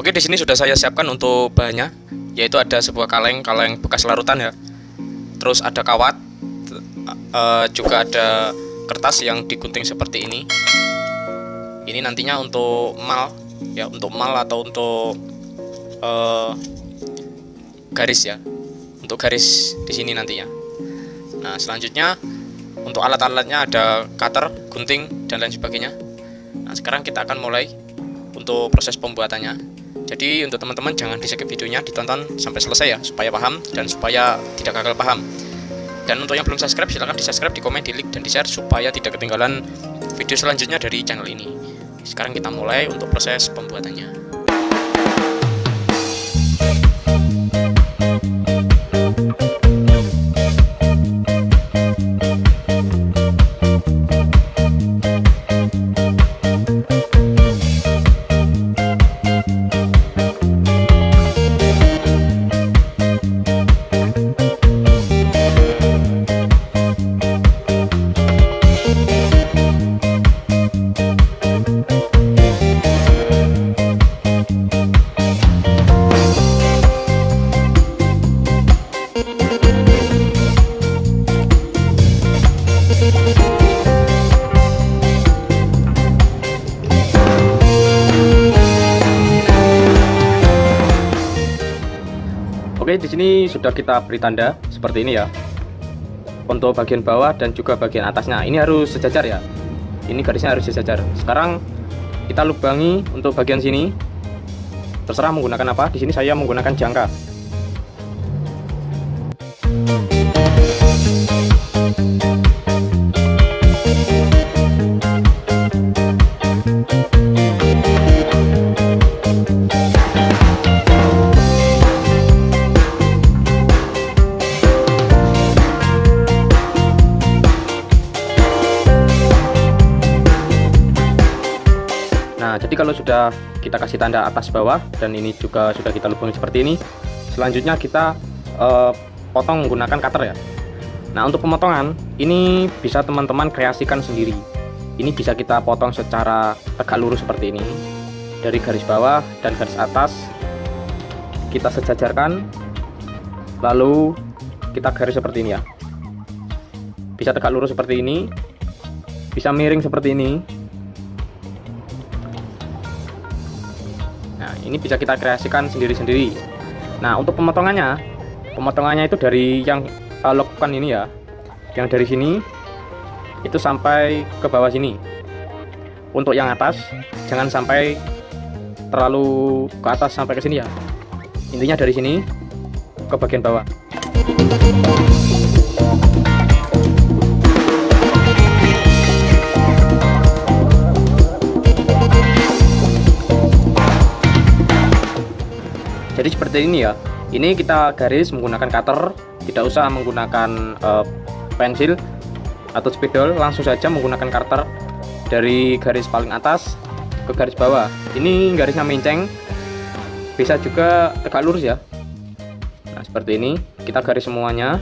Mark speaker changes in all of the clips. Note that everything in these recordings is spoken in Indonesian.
Speaker 1: Oke, di sini sudah saya siapkan untuk bahannya, yaitu ada sebuah kaleng bekas larutan ya. Terus ada kawat, juga ada kertas yang digunting seperti ini. Ini nantinya untuk mal ya, untuk mal atau untuk garis ya, untuk garis di sini nantinya. Nah, selanjutnya untuk alat-alatnya ada cutter, gunting, dan lain sebagainya. Nah, sekarang kita akan mulai untuk proses pembuatannya. Jadi untuk teman-teman jangan di skip videonya, ditonton sampai selesai ya, supaya paham dan supaya tidak gagal paham. Dan untuk yang belum subscribe, silahkan di subscribe, di komen, di like, dan di share supaya tidak ketinggalan video selanjutnya dari channel ini. Sekarang kita mulai untuk proses pembuatannya. Oke, di sini sudah kita beri tanda seperti ini ya. Untuk bagian bawah dan juga bagian atasnya ini harus sejajar ya. Ini garisnya harus sejajar. Sekarang kita lubangi untuk bagian sini. Terserah menggunakan apa. Di sini saya menggunakan jangka. Nah, jadi kalau sudah kita kasih tanda atas bawah dan ini juga sudah kita lubangi seperti ini, selanjutnya kita potong menggunakan cutter ya. Nah, untuk pemotongan ini bisa teman-teman kreasikan sendiri. Ini bisa kita potong secara tegak lurus seperti ini, dari garis bawah dan garis atas kita sejajarkan, lalu kita garis seperti ini ya. Bisa tegak lurus seperti ini, bisa miring seperti ini. Nah, ini bisa kita kreasikan sendiri-sendiri. Nah, untuk pemotongannya itu dari yang lakukan ini ya, yang dari sini itu sampai ke bawah sini. Untuk yang atas jangan sampai terlalu ke atas sampai ke sini ya. Intinya dari sini ke bagian bawah. Jadi seperti ini ya. Ini kita garis menggunakan cutter, tidak usah menggunakan pensil atau spidol, langsung saja menggunakan cutter dari garis paling atas ke garis bawah. Ini garisnya menceng, bisa juga tegak lurus ya. Nah, seperti ini kita garis semuanya.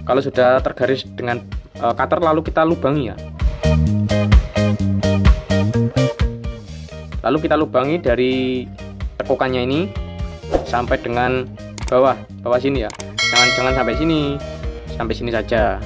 Speaker 1: Kalau sudah tergaris dengan cutter, lalu kita lubangi ya. Lalu kita lubangi dari tekukannya ini sampai dengan bawah sini ya. Jangan sampai sini saja.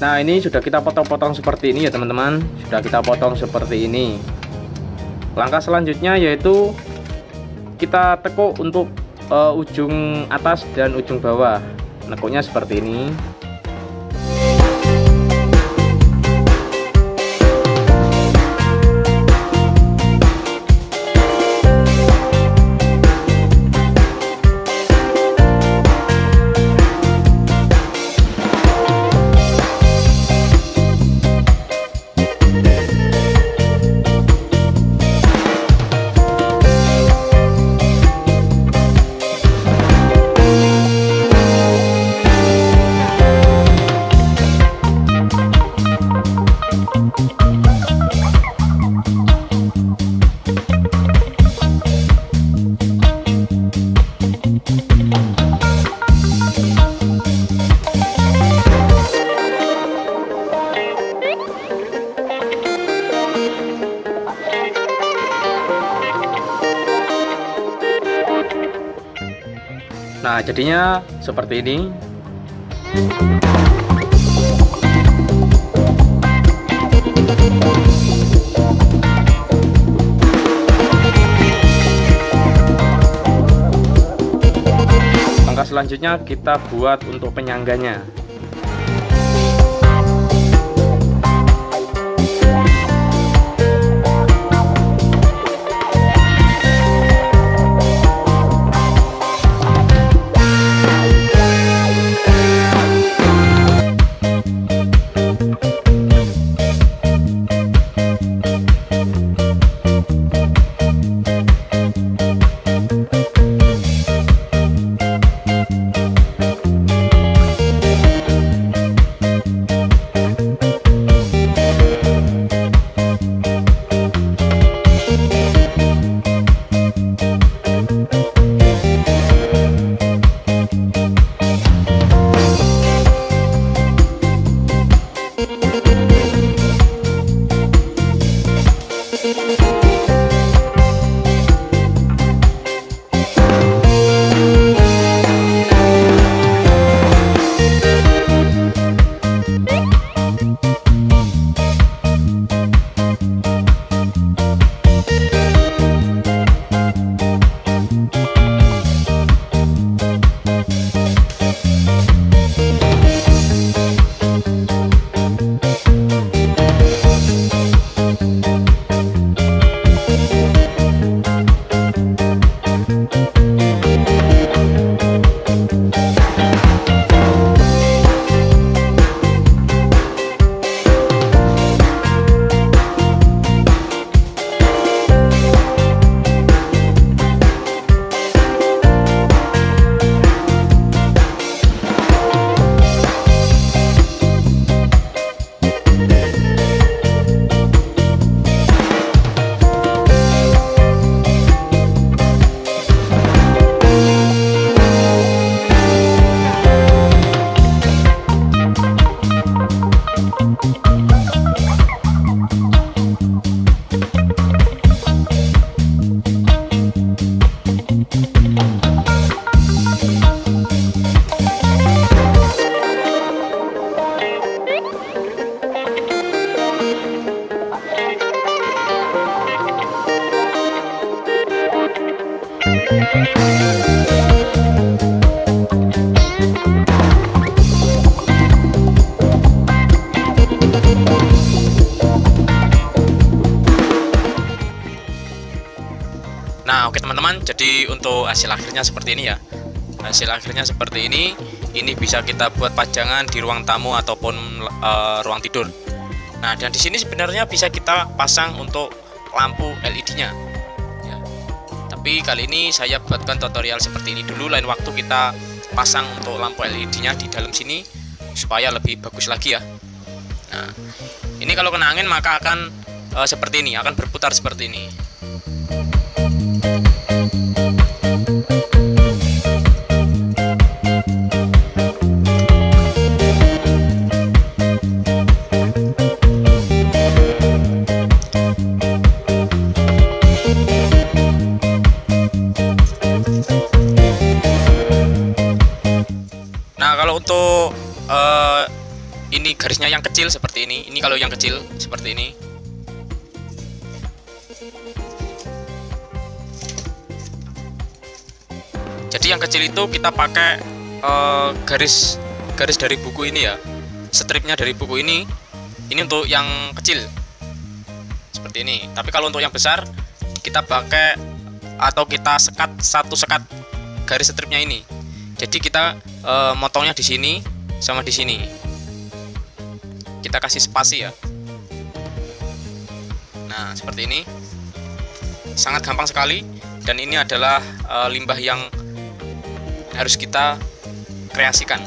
Speaker 1: Nah, ini sudah kita potong-potong seperti ini ya teman-teman. Sudah kita potong seperti ini. Langkah selanjutnya yaitu kita tekuk untuk ujung atas dan ujung bawah. Nekuknya seperti ini. Nah, jadinya seperti ini. Langkah selanjutnya kita buat untuk penyangganya.
Speaker 2: Nah, oke teman-teman, jadi untuk hasil akhirnya seperti ini ya. Hasil akhirnya seperti ini. Ini bisa kita buat pajangan di ruang tamu ataupun ruang tidur. Nah, dan di sini sebenarnya bisa kita pasang untuk lampu LED-nya. Ya. Tapi kali ini saya buatkan tutorial seperti ini dulu. Lain waktu kita pasang untuk lampu LED-nya di dalam sini supaya lebih bagus lagi ya. Nah, ini kalau kena angin maka akan seperti ini, akan berputar seperti ini. Nah, kalau untuk ini garisnya yang kecil seperti ini kalau yang kecil seperti ini. Jadi yang kecil itu kita pakai garis dari buku ini ya, stripnya dari buku ini untuk yang kecil seperti ini. Tapi kalau untuk yang besar kita pakai atau kita sekat satu sekat garis stripnya ini. Jadi kita motongnya di sini sama di sini. Kita kasih spasi ya. Nah, seperti ini. Sangat gampang sekali, dan ini adalah limbah yang harus kita kreasikan.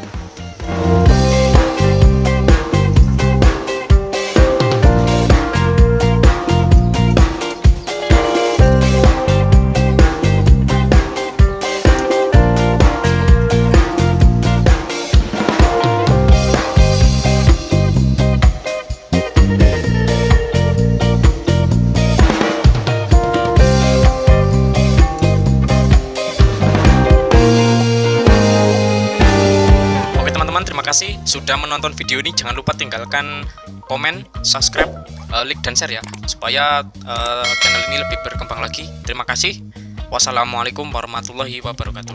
Speaker 2: sudah menonton video ini, jangan lupa tinggalkan komen, subscribe, like dan share ya, supaya channel ini lebih berkembang lagi. Terima kasih. Wassalamualaikum warahmatullahi wabarakatuh.